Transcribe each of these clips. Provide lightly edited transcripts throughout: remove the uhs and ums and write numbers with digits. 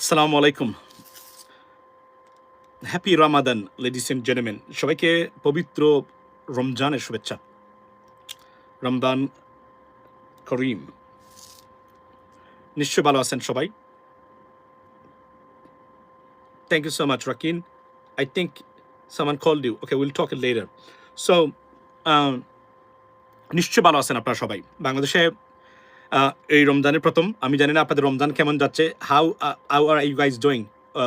আসসালামু আলাইকুম। Happy Ramadan ladies and gentleman. সবাইকে পবিত্র রমজানের শুভেচ্ছা। রমদান করিম। নিশ্চয়ই ভালো আছেন সবাই। Thank you so much Rakin. I think someone called you. Okay, we'll talk it later. So, নিশ্চয়ই ভালো আছেন আপনারা সবাই। বাংলাদেশে এই রমজানের প্রথম। আমি জানি না আপনাদের রমজান কেমন যাচ্ছে। How are you guys doing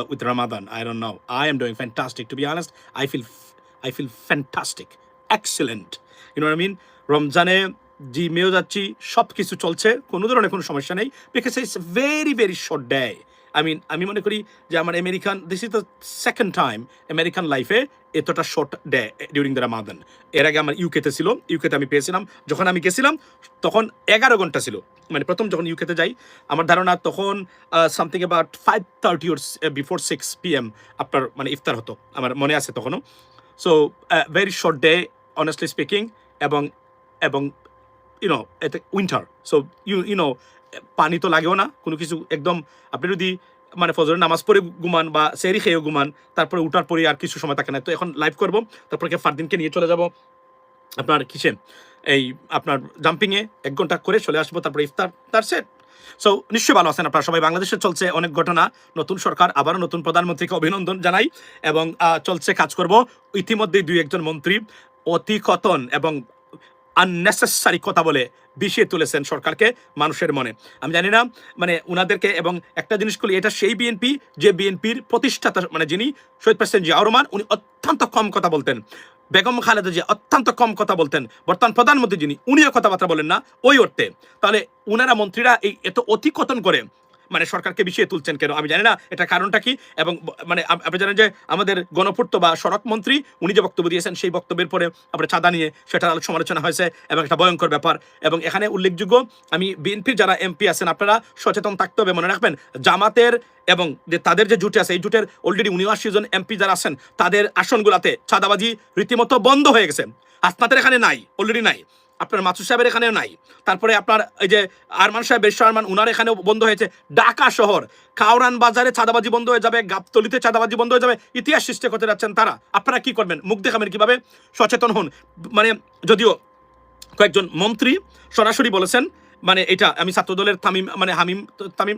with Ramadan? I don't know. I am doing fantastic. To be honest, I feel fantastic. Excellent. You know what I mean? রমজানে জিমেও যাচ্ছি, সবকিছু চলছে, কোনো ধরনের কোনো সমস্যা নেই। Because it's very very short day. আমি মনে করি যে আমার this is the second time American লাইফে এতটা short day during the Ramadan. এর আগে আমার ইউকেতে ছিল, ইউকেতে আমি পেয়েছিলাম, যখন আমি গেছিলাম তখন 11 ঘন্টা ছিল। মানে প্রথম যখন ইউকেতে যাই, আমার ধারণা তখন something about 5:30 or before 6 PM আপনার মানে ইফতার হতো, আমার মনে আছে তখনও। So very short day honestly speaking. এবং এবং ইউনো এতে উইন্টার, সো ইউনো পানি তো লাগেও না কোনো কিছু। একদম আপনি যদি মানে ফজরের নামাজ পড়ে ঘুমান বা সেরি খেয়েও ঘুমান, তারপরে উঠার পরে আর কিছু সময় থাকে না। তো এখন লাইভ করবো, তারপরে ফারদিনকে নিয়ে চলে যাব আপনার কিসে, এই আপনার জাম্পিংয়ে 1 ঘন্টা করে চলে আসবো, তারপরে ইফতার, তার সেট। সো নিশ্চয়ই ভালো আছেন আপনারা সবাই। বাংলাদেশে চলছে অনেক ঘটনা, নতুন সরকার, আবারও নতুন প্রধানমন্ত্রীকে অভিনন্দন জানাই। এবং চলছে কাজ করব। ইতিমধ্যেই 2-1 জন মন্ত্রী অতিকথন এবং আননেসেসারি কথা বলে বিষিয়ে তুলেছেন সরকারকে মানুষের মনে। আমি জানি না মানে উনাদেরকে, এবং একটা জিনিস করলে এটা সেই বিএনপি যে বিএনপির প্রতিষ্ঠাতা, মানে যিনি শহীদ প্রেসিডেন্ট জিয়াউর রহমান, উনি অত্যন্ত কম কথা বলতেন। বেগম খালেদা জিয়া অত্যন্ত কম কথা বলতেন। বর্তমান প্রধানমন্ত্রী যিনি, উনিও কথাবার্তা বলেন না ওই অর্থে। তাহলে উনারা মন্ত্রীরা এই এত অতিকথন করে মানে সরকারকে বিষিয়ে তুলছেন কেন আমি জানি না, এটা কারণটা কি। এবং মানে আপনি জানেন যে আমাদের গণপূর্ত বা সড়ক মন্ত্রী উনি যে বক্তব্য দিয়েছেন, সেই বক্তব্যের পরে আমরা চাঁদা নিয়ে সেটার সমালোচনা হয়েছে এবং একটা ভয়ঙ্কর ব্যাপার। এবং এখানে উল্লেখযোগ্য, আমি বিএনপির যারা এমপি আছেন আপনারা সচেতন থাকতে হবে। মনে রাখবেন জামাতের এবং যে তাদের যে জুটে আছে, এই জুটের অলরেডি 79 জন এমপি যারা আছেন, তাদের আসনগুলাতে চাঁদাবাজি রীতিমতো বন্ধ হয়ে গেছে। হাসনাতের এখানে নাই, অলরেডি নাই। আপনার মাসুদ সাহেবের এখানেও নাই। তারপরে আপনার এই যে আরমান সাহেব, বেশর আরমান, উনার এখানেও বন্ধ হয়েছে। ঢাকা শহর কাউরান বাজারে চাঁদাবাজি বন্ধ হয়ে যাবে, গাবতলিতে চাঁদাবাজি বন্ধ হয়ে যাবে। ইতিহাস সৃষ্টি করতে যাচ্ছেন তারা। আপনারা কি করবেন? মুখ দেখাবেন কিভাবে? সচেতন হন। মানে যদিও কয়েকজন মন্ত্রী সরাসরি বলেছেন, মানে এটা আমি ছাত্রদলের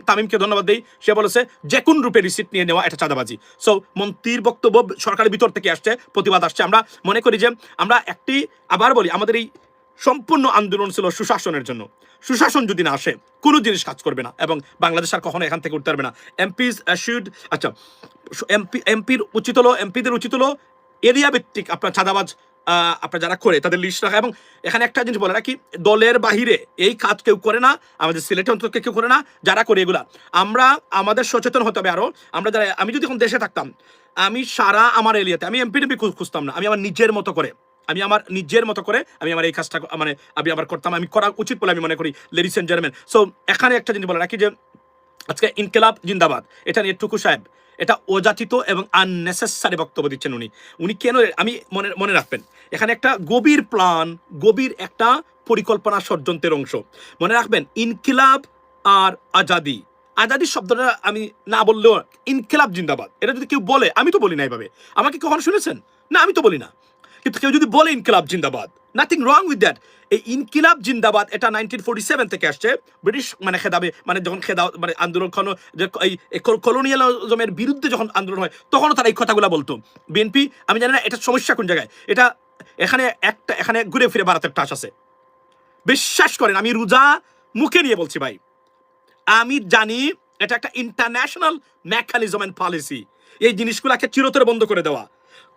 তামিমকে ধন্যবাদ দিই। সে বলেছে যে কোন রূপে রিসিপ্ট নিয়ে নেওয়া এটা চাঁদাবাজি। সো মন্ত্রীর বক্তব্য সরকারের ভিতর থেকে আসছে, প্রতিবাদ আসছে। আমরা মনে করি যে আমরা আবার বলি, আমাদের এই সম্পূর্ণ আন্দোলন ছিল সুশাসনের জন্য। সুশাসন যদি না আসে, কোনো জিনিস কাজ করবে না এবং বাংলাদেশ আর কখনো এখান থেকে উঠতে পারবে না। এমপিদের উচিত হলো এরিয়া ভিত্তিক আপনার চাঁদাবাজ আপনার যারা করে তাদের লিস্ট রাখা। এবং এখানে একটা জিনিস বলে রাখি, দলের বাহিরে এই কাজ কেউ করে না, আমাদের সিলেটে অন্তত কেউ করে না। যারা করে এগুলা, আমাদের সচেতন হতে হবে আরো। আমি যদি এখন দেশে থাকতাম, আমি সারা আমার এরিয়াতে আমি এমপি খুঁজতাম না। আমি আমার নিজের মতো করে আমি আমার এই কাজটা মানে আমি আবার করতাম। আমি করা উচিত বলে আমি মনে করি, লেডিস এন্ড জেন্টলম্যান। সো এখানে একটা জিনিস বলে রাখি যে আজকে ইনকিলাব জিন্দাবাদ, এটা নিয়ে টুকু সাহেব এটা অযাচিত এবং আননেসেসারি বক্তব্য দিচ্ছেন উনি কেন। আমি মনে রাখবেন, এখানে একটা গভীর প্ল্যান, গভীর একটা পরিকল্পনা, ষড়যন্ত্রের অংশ। মনে রাখবেন, ইনকিলাব আর আজাদি শব্দটা আমি না বললেও ইনকিলাব জিন্দাবাদ এটা যদি কেউ বলে, আমি তো বলি না এইভাবে। আমাকে কখনো শুনেছেন? না, আমি তো বলি না। কিন্তু কেউ যদি বলে ইনকিলাব জিন্দাবাদ, নাথিং রং উইথ দ্যাট। এই ইনকিলাব জিন্দাবাদ এটা 1947 থেকে আসছে, ব্রিটিশ মানে খেদাবে, মানে যখন মানে আন্দোলন এই কলোনিয়ালিজমের বিরুদ্ধে যখন আন্দোলন হয়, তখনও তারা এই কথাগুলো বলতো। বিএনপি, আমি জানি না এটা সমস্যা কোন জায়গায়। এটা এখানে ঘুরে ফিরে ভারতের টাচ আছে। বিশ্বাস করেন, আমি রোজা মুখে নিয়ে বলছি ভাই, আমি জানি এটা একটা ইন্টারন্যাশনাল মেকানিজম এন্ড পলিসি। এই জিনিসগুলোকে চিরতরে বন্ধ করে দেওয়া।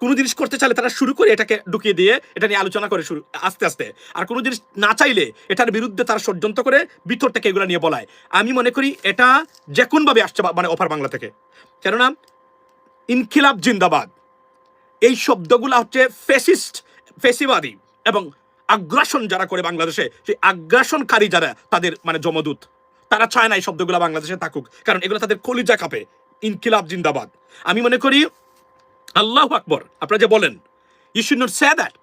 কোনো জিনিস করতে চাইলে তারা শুরু করে এটাকে ঢুকিয়ে দিয়ে এটা নিয়ে আলোচনা করে আস্তে আস্তে। আর কোনো জিনিস না চাইলে এটার বিরুদ্ধে তারা ষড়যন্ত্র করে ভিতর থেকে এগুলো নিয়ে বলায়। আমি মনে করি এটা যে কোনভাবে আসছে মানে অপার বাংলা থেকে। কেননা ইনকিলাব জিন্দাবাদ এই শব্দগুলা হচ্ছে ফেসিবাদী এবং আগ্রাসন যারা করে বাংলাদেশে, সেই আগ্রাসনকারী যারা, তাদের মানে জমদূত, তারা চায় না এই শব্দগুলো বাংলাদেশে থাকুক, কারণ এগুলো তাদের কলিজা কাঁপে। ইনকিলাব জিন্দাবাদ, আমি মনে করি আল্লাহু আকবার আপনারা যে বলেন, you should not say that.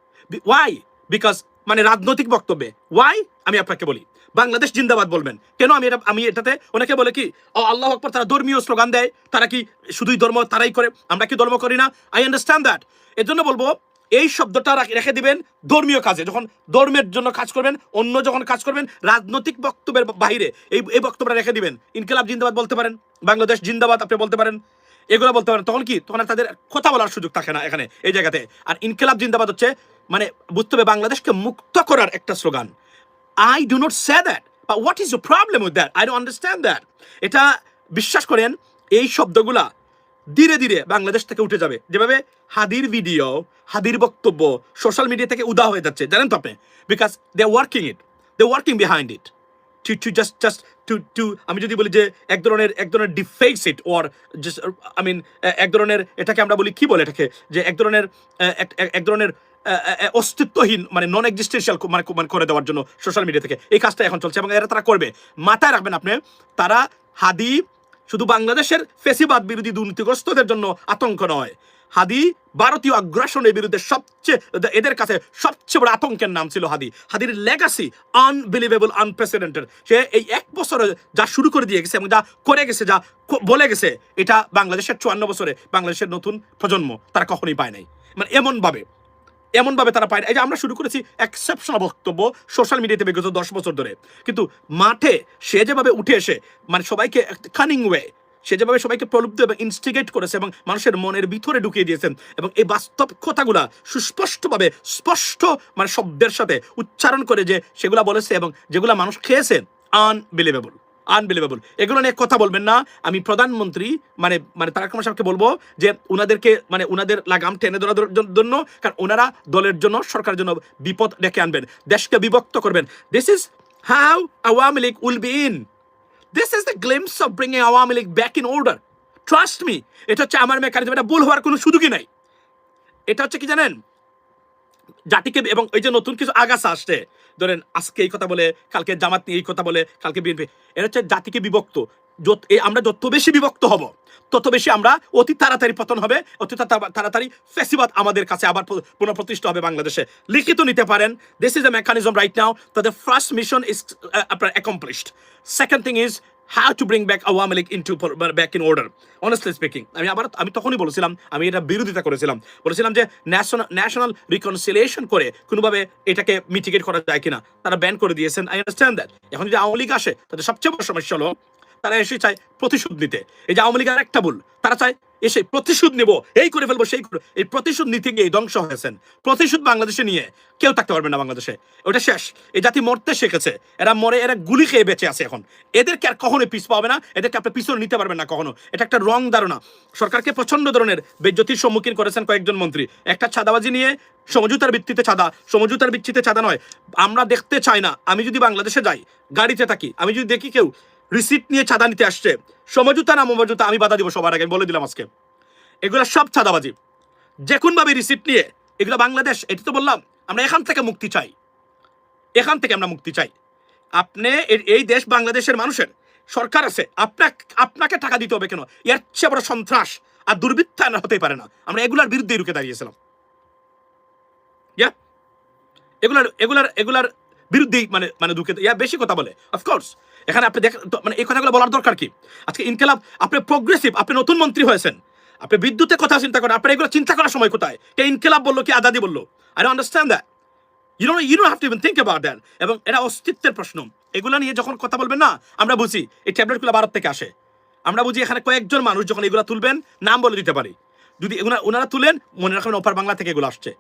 Why? Because মানে রাজনৈতিক বক্তব্যে। ওয়াই? আমি আপনাকে বলি, বাংলাদেশ জিন্দাবাদ বলবেন কেন? আমি এটাতে অনেকে বলে কি আল্লাহু আকবার, তারা ধর্মীয় স্লোগান দেয়, তারা কি শুধুই ধর্ম তারাই করে, আমরা কি ধর্ম করি না? I understand that. এর জন্য বলবো এই শব্দটা রেখে দিবেন ধর্মীয় কাজে, যখন ধর্মের জন্য কাজ করবেন, অন্য যখন কাজ করবেন, রাজনৈতিক বক্তব্যের বাইরে এই বক্তব্যটা রেখে দিবেন। ইনকিলাব জিন্দাবাদ বলতে পারেন, বাংলাদেশ জিন্দাবাদ আপনি বলতে পারেন, এগুলো বলতে পারেন। তখন কি, তখন আর তাদের কথা বলার সুযোগ থাকে না এখানে এই জায়গাতে। আর ইনকিলাব জিন্দাবাদ হচ্ছে মানে বুঝতে হবে বাংলাদেশকে মুক্ত করার একটা slogan. I do not say that, but what is the problem with that? I don't understand that. এটা বিশ্বাস করেন এই শব্দগুলা ধীরে ধীরে বাংলাদেশ থেকে উঠে যাবে, যেভাবে হাদির ভিডিও, হাদির বক্তব্য সোশ্যাল মিডিয়া থেকে উদা হয়ে যাচ্ছে, জানেন তো আপনি? Because they are working behind it to just to আমি যদি বলি যে এক ধরনের ডিফেক্স ইট, ওর জাস্ট আই মিন এক ধরনের, এটাকে আমরা বলি কি বলে এটাকে, যে এক ধরনের অস্তিত্বহীন মানে নন এক্সিস্টেন্সিয়াল মানে করে দেওয়ার জন্য সোশ্যাল মিডিয়া থেকে এই কাজটা এখন চলছে, এবং এরা তারা করবে। মাথায় রাখবেন আপনি, তারা হাদি শুধু বাংলাদেশের ফেসিবাদ বিরোধী দুর্নীতিগ্রস্তদের জন্য আতঙ্ক নয়, হাদি ভারতীয় আগ্রাসনের বিরুদ্ধে এদের কাছে সবচেয়ে বড় আতঙ্কের নাম ছিল হাদি। হাদির লেগাসি আনবিলিভেবল, আনপ্রেসিডেন্টেড। সে এই এক বছরে যা শুরু করে দিয়ে গেছে এবং যা করে গেছে, যা বলে গেছে, এটা বাংলাদেশের 54 বছরে বাংলাদেশের নতুন প্রজন্ম তারা কখনোই পায় নাই। মানে এমনভাবে তারা পায় না। এই যে আমরা শুরু করেছি এক্সেপশনাল বক্তব্য সোশ্যাল মিডিয়াতে বিগত 10 বছর ধরে, কিন্তু মাঠে সে যেভাবে উঠে এসে মানে সবাইকে কানিং ওয়ে, সে যেভাবে সবাইকে প্রলুব্ধ এবং ইনস্টিগেট করেছে এবং মানুষের মনের ভিতরে ঢুকিয়ে দিয়েছেন, এবং এই বাস্তব কথাগুলা সুস্পষ্টভাবে স্পষ্ট মানে শব্দের সাথে উচ্চারণ করে যে সেগুলা বলেছে এবং যেগুলা মানুষ খেয়েছে, আনবিলিভেবল। এগুলো নিয়ে কথা বলবেন না। আমি প্রধানমন্ত্রী মানে তারেক রহমান সাহেবকে বলবো যে উনাদেরকে মানে উনাদের লাগাম টেনে ধরার জন্য, কারণ ওনারা দলের জন্য, সরকারের জন্য বিপদ ডেকে আনবেন, দেশকে বিভক্ত করবেন। This is how Awami League will be in. This is the glimpse of bringing Awami League back in order. Trust me. এটা হচ্ছে আমার মেকানিজম, এটা ভুল হওয়ার কোনো সুযোগই নাই। এটা হচ্ছে কি জানেন, জাতিকে, এবং এই যে নতুন কিছু আগাছা আসছে, ধরেন আজকে এই কথা বলে, কালকে জামাত নিয়ে এই কথা বলে, কালকে বিএনপি, এটা হচ্ছে জাতিকে বিভক্ত। আমরা যত বেশি বিভক্ত হব, তত বেশি আমরা অতি তাড়াতাড়ি পতন হবে, অতি তাড়াতাড়ি ফেসিবাদ আমাদের কাছে আবার পুনঃপ্রতিষ্ঠিত হবে বাংলাদেশে। লিখিত নিতে পারেন, this is a mechanism right now. তো দ্য ফার্স্ট মিশন ইজ আপনার accomplished. Second thing is how to bring back Awami League back in order. Honestly speaking, আমি তখনই বলেছিলাম, আমি এটা বিরোধিতা বলেছিলাম যে ন্যাশনাল রিকনসিলিয়েশন করে কোনোভাবে এটাকে মিটিগেট করা যায় কিনা। তারা ব্যান করে দিয়েছেন, আই আন্ডারস্ট্যান্ড দ্যাট। এখন যদি আওয়ামী লীগ আসে, তাদের সবচেয়ে বড় সমস্যা হলো তারা এসে চায় প্রতিশোধ নিতে। এই যে আওয়ামী লীগের একটা ভুল, তারা চায় এসে প্রতিশোধ নেব, এই করে ফেলবো, সেই করে। এই প্রতিশোধ নিতে গিয়ে ধ্বংস হয়েছেন। প্রতিশোধ বাংলাদেশে নিয়ে কেউ থাকতে পারবে না বাংলাদেশে, ওটা শেষ। এই জাতি মরতে শিখেছে, এরা মরে, এরা গুলি খেয়ে বেঁচে আছে এখন। এদেরকে আর কখনোই পিছ পাবে না, এদেরকে আপনি পিছনে নিতে পারবেন না কখনো। এটা একটা রং ধারণা। সরকারকে প্রচন্ড ধরনের বেজ্জতির সম্মুখীন করেছেন কয়েকজন মন্ত্রী, একটা চাঁদাবাজি নিয়ে, সমঝোতার ভিত্তিতে চাঁদা নয়। আমরা দেখতে চাই না। আমি যদি বাংলাদেশে যাই, গাড়িতে থাকি, আমি যদি দেখি কেউ রিসিপ্ট নিয়ে চাঁদা নিতে আসছে, সমঝোতা না মমঝোতা, আমি বাধা দিব সবার আগে, বলে দিলাম আজকে। এগুলো সব চাঁদাবাজি, যে কোনভাবে রিসিপ্ট নিয়ে। এগুলো বাংলাদেশ, এটা তো বললাম, আমরা এখান থেকে মুক্তি চাই, আমরা মুক্তি চাই। আপনি এই দেশ বাংলাদেশের মানুষের সরকার আছে, আপনাকে টাকা দিতে হবে কেন? এর চেয়ে বড় সন্ত্রাস আর দুর্বৃত্তায়ন হতেই পারে না। আমরা এগুলার বিরুদ্ধে রুখে দাঁড়িয়েছিলাম, এগুলার বিরুদ্ধেই মানে ঢুকে বেশি কথা বলে। অফকোর্স এখানে আপনি দেখেন মানে এই কথাগুলো বলার দরকার কি? আজকে ইনকিলাব, আপনি প্রোগ্রেসিভ, আপনি নতুন মন্ত্রী হয়েছেন, আপনি বিদ্যুতের কথা চিন্তা করেন, আপনার এগুলো চিন্তা করার সময় কোথায়? কে ইনকিলাব বললো, কি আজাদি বললো? I don't understand that. You don't have to even think about that. এবং এটা অস্তিত্বের প্রশ্ন। এগুলো নিয়ে যখন কথা বলবেন না, আমরা বুঝি এই ট্যাবলেটগুলো ভারত থেকে আসে। আমরা বুঝি এখানে কয়েকজন মানুষ যখন এগুলো তুলবেন, নাম বলে দিতে পারি। যদি ওনারা তুলেন, মনে রাখবেন ওপার বাংলা থেকে এগুলো আসছে।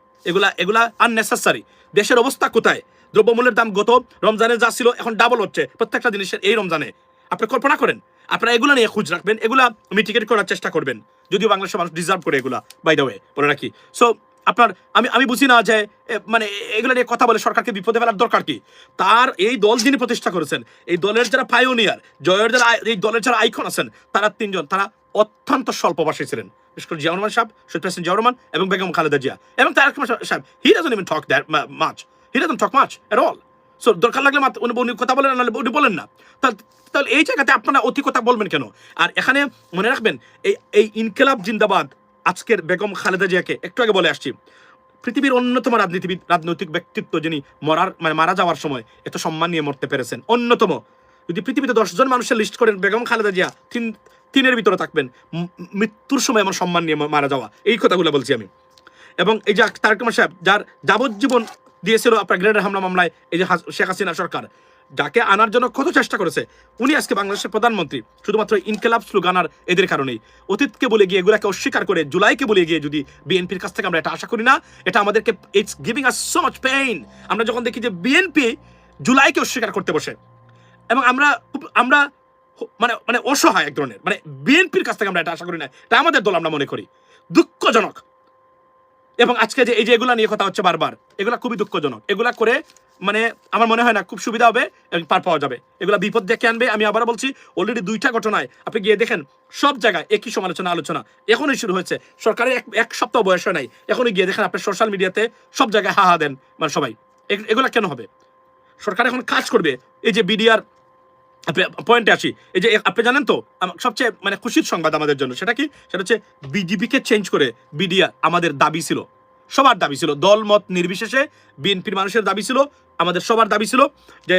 এগুলা আননেসেসারি। দেশের অবস্থা কোথায়? দ্রব্যমূল্যের দাম গত রমজানে যা ছিল, এখন ডাবল হচ্ছে প্রত্যেকটা জিনিসের এই রমজানে। আপনি কল্পনা করেন। আপনারা এগুলো নিয়ে খোঁজ রাখবেন, এগুলা মিটিগেট করার চেষ্টা করবেন, যদিও বাংলাদেশের মানুষ ডিজার্ভ করে এগুলা, বাই দ্য ওয়ে বলে রাখি। সো আপনার আমি বুঝি না যে মানে এগুলো নিয়ে কথা বলে সরকারকে বিপদে ফেলার দরকার কি? তার এই দল যিনি প্রতিষ্ঠা করেছেন, এই দলের যারা পায়োনিয়ার, এই দলের যারা আইকন আছেন, তারা তিনজন, তারা অত্যন্ত স্বল্পভাষী ছিলেন। বিশেষ করে জিয়া রহমান সাহেব, শহীদ প্রেসিডেন্ট জিয়া রহমান এবং বেগম খালেদা জিয়া এবং তারেক রহমান সাহেব। He doesn't even talk that much, at all. So দরকার লাগলে উনি কথা বলেন, নাহলে উনি বলেন না। তাহলে এই জায়গাতে আপনারা অতি কথা বলবেন কেন? আর এখানে মনে রাখবেন, এই ইনকিলাব জিন্দাবাদ আজকের বেগম খালেদা জিয়াকে একটু আগে বলে আসছি, পৃথিবীর অন্যতম রাজনৈতিক ব্যক্তিত্ব যিনি মারা যাওয়ার সময় এত সম্মান নিয়ে মরতে পেরেছেন, অন্যতম। যদি পৃথিবীতে 10 জন মানুষের লিস্ট করেন, বেগম খালেদা জিয়া তিনের ভিতরে থাকবেন। মৃত্যুর সময় এমন সম্মান নিয়ে মারা যাওয়া, এই কথাগুলো বলছি আমি। এবং এই যে তারেক রহমান সাহেব, যার যাবজ্জীবন দিয়েছিল আপনার গ্রেনেড হামলা মামলায় এই যে শেখ হাসিনা সরকার, যাকে আনার জন্য কত চেষ্টা করেছে, উনি আজকে বাংলাদেশের প্রধানমন্ত্রী শুধুমাত্র ইনকিলাব স্লোগান আর এদের কারণেই। অতীতকে বলে গিয়ে, এগুলাকে অস্বীকার করে, জুলাইকে বলে গিয়ে যদি বিএনপির কাছ থেকে আমরা এটা আশা করি না, এটা আমাদেরকে it's giving us so much pain. আমরা যখন দেখি যে বিএনপি জুলাইকে অস্বীকার করতে বসে, এবং আমরা মানে মানে অসহায় এক ধরনের, মানে বিএনপির কাছ থেকে আমরা এটা আশা করি না, এটা আমাদের দল আমরা মনে করি। দুঃখজনক। এবং আজকে যে এই যে এগুলা নিয়ে কথা হচ্ছে বারবার, এগুলা খুবই দুঃখজনক। এগুলা করে মানে আমার মনে হয় না খুব সুবিধা হবে এবং পার পাওয়া যাবে। এগুলা বিপদ ডেকে আনবে। আমি আবার বলছি, অলরেডি 2টা ঘটনায় আপনি গিয়ে দেখেন, সব জায়গায় একই সমালোচনা আলোচনা এখনই শুরু হয়েছে। সরকারের এক সপ্তাহ বয়স হয় নাই, এখনই গিয়ে দেখেন আপনি সোশ্যাল মিডিয়াতে সব জায়গায় হা দেন মানে সবাই। এগুলা কেন হবে? সরকার এখন কাজ করবে। এই যে বিডিআর পয়েন্টে আসি, এই যে আপনি জানেন তো সবচেয়ে মানে খুশির সংবাদ আমাদের জন্য, সেটা কি? সেটা হচ্ছে বিজেপিকে চেঞ্জ করে বিডিআর আমাদের দাবি ছিল, সবার দাবি ছিল, দল মত নির্বিশেষে বিএনপির মানুষের দাবি ছিল, আমাদের সবার দাবি ছিল যে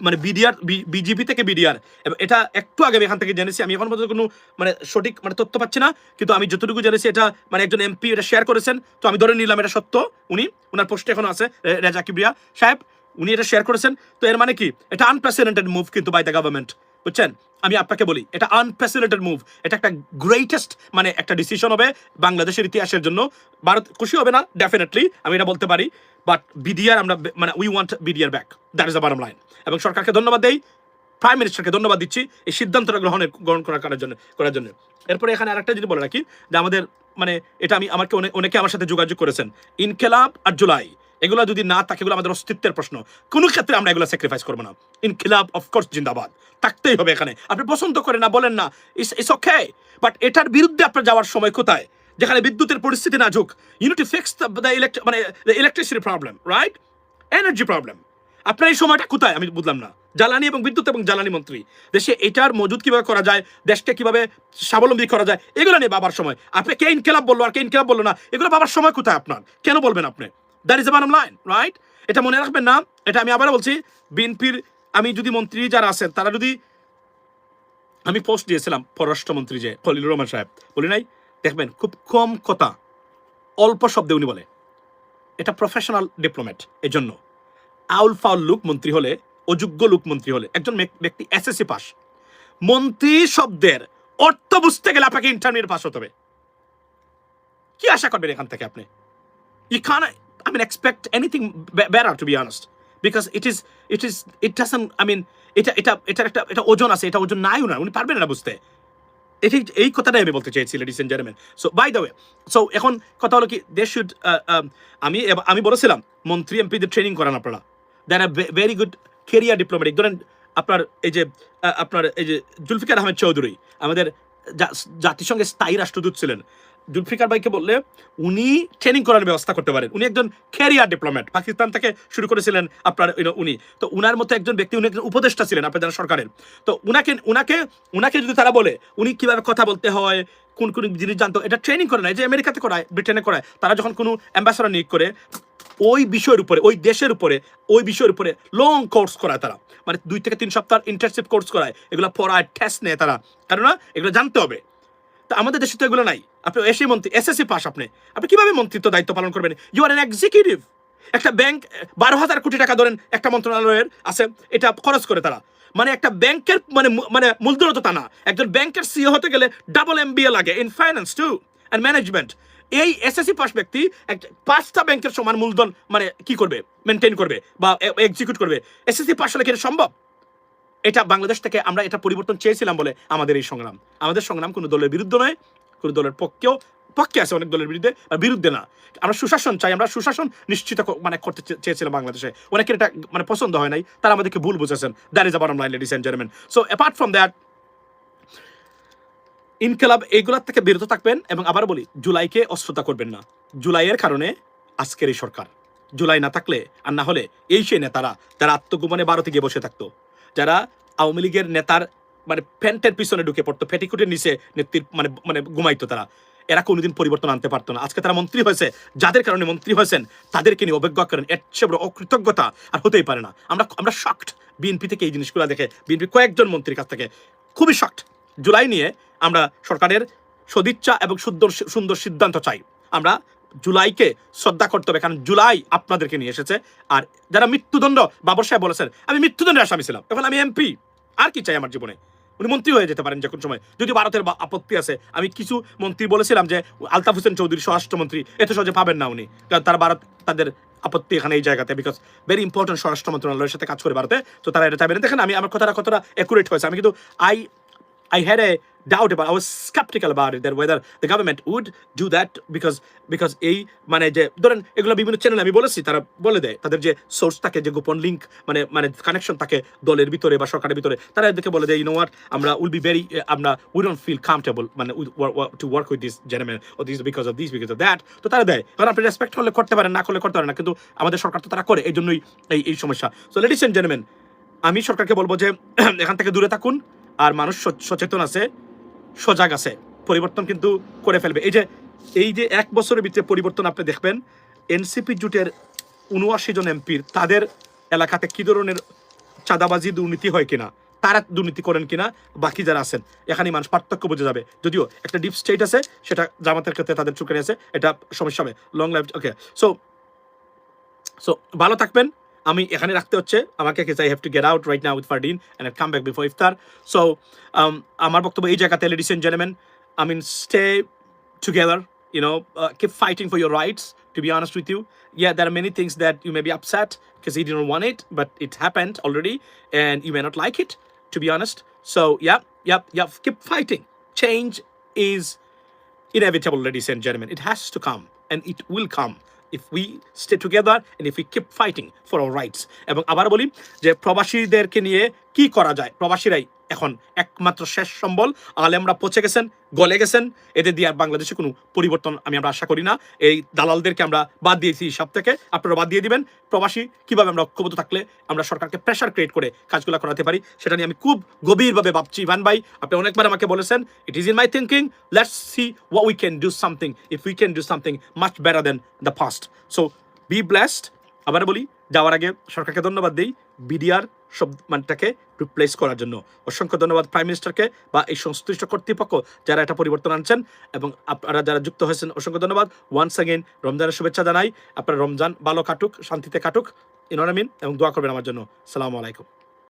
মানে বিডিআর, বিজেপি থেকে বিডিআর। এবং এটা একটু আগে আমি এখান থেকে জেনেছি, আমি এখন পর্যন্ত কোনো মানে সঠিক মানে তথ্য পাচ্ছি না, কিন্তু আমি যতটুকু জেনেছি এটা মানে একজন এমপি এটা শেয়ার করেছেন, তো আমি ধরে নিলাম এটা সত্য। উনার পোস্টে এখন আছে, রেজা কিবরিয়া সাহেব, উনি এটা শেয়ার করেছেন। তো এর মানে কি? এটা আনপ্রেসিডেন্টেড মুভ কিন্তু বাই দ্য গভর্নমেন্ট, বুঝছেন? আমি আপনাকে বলি, এটা আনপ্রেসিডেন্টেড মুভ, এটা একটা গ্রেটেস্ট মানে একটা ডিসিশন হবে বাংলাদেশের ইতিহাসের জন্য। ভারত খুশি হবে না ডেফিনেটলি, আমি এটা বলতে পারি, বাট বিডিআর আমরা মানে we want BDR back, that is the bottom line. এবং সরকারকে ধন্যবাদ দেই, প্রাইম মিনিস্টারকে ধন্যবাদ দিচ্ছি এই সিদ্ধান্তটা গ্রহণ করার জন্য। এরপরে এখানে আরেকটা যদি বলে রাখি, যে আমাদের মানে এটা আমাকে অনেকে আমার সাথে যোগাযোগ করেছেন, ইনকিলাব আর জুলাই এগুলো যদি না থাকে, এগুলো আমাদের অস্তিত্বের প্রশ্ন, কোনো ক্ষেত্রে আমরা এগুলো স্যাক্রিফাইস করবো না। ইনকিলাব অফকোর্স জিন্দাবাদ, থাকতেই হবে এখানে। আপনি পছন্দ করেন না, বলেন না, ইটস ওকে, বাট এটার বিরুদ্ধে আপনার যাওয়ার সময় কোথায়? যেখানে বিদ্যুতের পরিস্থিতি নাজুক, you need to fix the electricity problem, right? Energy problem. আপনার এই সময়টা কোথায় আমি বুঝলাম না। জ্বালানি এবং বিদ্যুৎ এবং জ্বালানি মন্ত্রী, দেশে এটার মজুদ কিভাবে করা যায়, দেশকে কিভাবে স্বাবলম্বী করা যায়, এগুলো নিয়ে বাবার সময়। আপনি কে ইনকিলাব বললো আর কে ইনকিলাব বললো না, এগুলো বাবার সময় কোথায় আপনার? কেন বলবেন আপনি? That is the bottom line, right? এটা মনে রাখবেন না। এটা আমি আবারও বলছি, বিএনপির আমি যদি মন্ত্রী যারা আছেন তারা যদি, আমি পোস্ট দিয়েছিলাম পররাষ্ট্রমন্ত্রী যে খলিলুর রহমান সাহেব, বলি নাই? দেখবেন খুব কম কথা, অল্প শব্দে উনি বলে, এটা প্রফেশনাল ডিপ্লোম্যাট। এই জন্য আউল ফাউল লুক মন্ত্রী হলে, অযোগ্য লুক মন্ত্রী হলে, একজন ব্যক্তি এসএসসি পাস, মন্ত্রী শব্দের অর্থ বুঝতে গেলে আপনাকে ইন্টারমিডিয়েট পাস হতে হবে। কি আশা করবেন এখান থেকে আপনি? You can't, I mean, expect anything better, to be honest, because it doesn't, I mean, এটা ওজন আছে, এটা ওজন নাই না, উনি পারবেন না বুঝতে। এই কথাটাই আমি বলতে চাইছি, ladies and gentleman. So by the way, so এখন কথা হলো কি, দে শুড, আমি বলেছিলাম মন্ত্রী এমপিদের ট্রেনিং করান আপনারা, that are very good career diplomatic. ধরেন আপনার এই যে জুলফিকার আহমেদ চৌধুরী আমাদের জাতিসংঘের স্থায়ী রাষ্ট্রদূত ছিলেন। জুলফিকার ভাইকে বললে উনি ট্রেনিং করার ব্যবস্থা করতে পারেন। উনি একজন ক্যারিয়ার ডিপ্লোম্যাট, পাকিস্তান থেকে শুরু করেছিলেন আপনার উনি। তো উনার মতো একজন ব্যক্তি, উনি একজন উপদেষ্টা ছিলেন আপনাদের সরকারের। তো উনাকে যদি তারা বলে উনি কিভাবে কথা বলতে হয়, কোন কোন জিনিস জানতো, এটা ট্রেনিং করে না, যে আমেরিকাতে করায়, ব্রিটেনে করায়। তারা যখন কোনো অ্যাম্বাসাডার নিয়োগ করে, ওই বিষয়ের উপরে, ওই দেশের উপরে, ওই বিষয়ের উপরে লং কোর্স করায় তারা, মানে 2 থেকে 3 সপ্তাহ ইন্টার্নশিপ কোর্স করায়, এগুলো পড়ায়, টেস্ট নেয় তারা, কেননা এগুলো জানতে হবে। তো আমাদের দেশে তো এগুলো নাই। আপনি এসে মন্ত্রী, এসএসসি পাস, আপনি কিভাবে মন্ত্রিত্ব দায়িত্ব পালন করবেন? You are an executive. একটা ব্যাংক 12,000 কোটি টাকা ধরেন একটা মন্ত্রণালয়ের আছে, এটা খরচ করে তারা, মানে একটা ব্যাংকের মানে মূলধন তো তা না। একজন ব্যাংকের সিও হতে গেলে ডাবল MBA লাগে in finance too and management. এই এসএসসি পাস ব্যক্তি 5টা ব্যাংকের সমান মূলধন মানে কি করবে, মেনটেন করবে বা এক্সিকিউট করবে? এসএসসি পাস হলে কি এটা সম্ভব? এটা বাংলাদেশ থেকে আমরা এটা পরিবর্তন চেয়েছিলাম বলে আমাদের এই সংগ্রাম। আমাদের সংগ্রাম কোনো দলের বিরুদ্ধে নয়, কোনো দলের পক্ষে আছে, অনেক দলের বিরুদ্ধে না। আমরা সুশাসন চাই, আমরা সুশাসন নিশ্চিত মানে করতে চেয়েছিলাম বাংলাদেশে। অনেকের এটা মানে পছন্দ হয় নাই, তারা আমাদেরকে ভুল বুঝেছেন। That is the bottom line, ladies and gentleman. So apart from that, ইনকিলাব এইগুলার থেকে বিরত থাকবেন। এবং আবার বলি, জুলাইকে অশ্রদ্ধা করবেন না। জুলাইয়ের কারণে আজকের এই সরকার, জুলাই না থাকলে আর না হলে এই সেই নেতারা যারা আত্মগোপনে ভারতে গিয়ে বসে থাকতো, যারা আওয়ামী লীগের নেতার মানে প্যান্টের পিছনে ঢুকে পড়তো, পেটিকুটের নিচে নেত্রীর মানে ঘুমাইতো, তারা এরা কোনোদিন পরিবর্তন আনতে পারতো না। আজকে তারা মন্ত্রী হয়েছে, যাদের কারণে মন্ত্রী হয়েছেন তাদেরকে নিয়ে অবজ্ঞা করেন, এর চেয়ে বড় অকৃতজ্ঞতা আর হতেই পারে না। আমরা শকড বিএনপি থেকে এই জিনিসগুলো দেখে, বিএনপি কয়েকজন মন্ত্রীর কাছ থেকে খুবই শকড। জুলাই নিয়ে আমরা সরকারের সদিচ্ছা এবং সুন্দর সিদ্ধান্ত চাই। আমরা জুলাইকে শ্রদ্ধা করতে হবে, কারণ জুলাই আপনাদেরকে নিয়ে এসেছে। আর যারা মৃত্যুদণ্ড, বাবর সাহেব বলেছেন আমি মৃত্যুদণ্ডের আসামি ছিলাম, এখন আমি এমপি, আর কি চাই আমার জীবনে? উনি মন্ত্রী হয়ে যেতে পারেন যে কোনো সময়, যদি ভারতের আপত্তি আছে। আমি কিছু মন্ত্রী বলেছিলাম যে আলতাফ হোসেন চৌধুরী স্বরাষ্ট্রমন্ত্রী এত সহজে পাবেন না উনি, কারণ তারা ভারত, তাদের আপত্তি এখানে এই জায়গাতে, বিকজ ভেরি ইম্পর্টেন্ট স্বরাষ্ট্র মন্ত্রণালয়ের সাথে কাজ করে ভারতে, তো তারা এটা চাইবেন। দেখেন আমি আমার কথাটা কতটা অ্যাকুরেট হয়েছে। আমি কিন্তু I had a doubt about, I was skeptical about it, that whether the government would do that, because এই মানে যে ধরেন এগুলো বিভিন্ন চ্যানেলে আমি বলেছি, তারা বলে দেয় তাদের যে সোর্স থাকে, যে গোপন লিঙ্ক মানে কানেকশন থাকে দলের ভিতরে বা সরকারের ভিতরে, তারা এদেরকে বলে দেয়, ইউ নো হোয়াট, আমরা will be very, we don't feel comfortable মানে to work with this gentleman or this because of that. তো তারা দেয়, কারণ আপনি রেসপেক্ট করলে করতে পারেন, না করলে করতে পারেন না, কিন্তু আমাদের সরকার তো তারা করে, এই জন্যই এই সমস্যা। সো লেডিস এন্ড জেন্টলম্যান, আমি সরকারকে বলবো যে এখান থেকে দূরে থাকুন, আর মানুষ সচেতন আছে, সজাগ আছে, পরিবর্তন কিন্তু করে ফেলবে। এই যে 1 বছরের ভিতরে পরিবর্তন আপনি দেখবেন। এনসিপি জোটের 79 জন এমপির তাদের এলাকাতে কি ধরনের চাঁদাবাজি দুর্নীতি হয় কিনা, তারা দুর্নীতি করেন কিনা, বাকি যারা আছেন, এখানে মানুষ পার্থক্য বুঝে যাবে। যদিও একটা ডিপ স্টেট আছে, সেটা জামাতের ক্ষেত্রে তাদের চুকে আছে, এটা সমস্যা হবে লং লাইফ। ওকে, সো ভালো থাকবেন। আমি এখানে রাখতে হচ্ছে আমাকে, because I have to get out right now with Fardeen and I'll come back before iftar. So আমার বক্তব্য এই জায়গাতে, ladies and gentlemen, I mean, stay together, you know, keep fighting for your rights, to be honest with you. Yeah, there are many things that you may be upset because you didn't want it, but it happened already and you may not like it, to be honest. So yeah, keep fighting. Change is inevitable, ladies and gentlemen. It has to come and it will come if we stay together and if we keep fighting for our rights. এবং আবার বলি যে প্রবাসীদেরকে নিয়ে কি করা যায়, প্রবাসীরাই এখন একমাত্র শেষ সম্বল। আলেমরা পচে গেছেন, গলে গেছেন, এদের দিয়ে আর বাংলাদেশে কোনো পরিবর্তন আমরা আশা করি না। এই দালালদেরকে আমরা বাদ দিয়েছি সব থেকে, আপনারা বাদ দিয়ে দিবেন। প্রবাসী কিভাবে আমরা ঐক্যবদ্ধ থাকলে আমরা সরকারকে প্রেশার ক্রিয়েট করে কাজগুলো করাতে পারি, সেটা নিয়ে আমি খুব গভীরভাবে ভাবছি। ইভান ভাই, আপনি অনেকবার আমাকে বলেছেন, it is in my thinking, let's see what we can do something, if we can do something much better then the past. So B blessed. আবার বলি, যাওয়ার আগে সরকারকে ধন্যবাদ দিই বিডিআর শব্দটাকে রিপ্লেস করার জন্য। অসংখ্য ধন্যবাদ প্রাইম মিনিস্টারকে বা এই সংশ্লিষ্ট কর্তৃপক্ষ যারা এটা পরিবর্তন আনছেন, এবং আপনারা যারা যুক্ত হয়েছেন অসংখ্য ধন্যবাদ। ওয়ান্স অ্যাগেন রমজানের শুভেচ্ছা জানাই। আপনার রমজান ভালো কাটুক, শান্তিতে কাটুক, you know what I mean, এবং দোয়া করবেন আমার জন্য। আসসালামু আলাইকুম।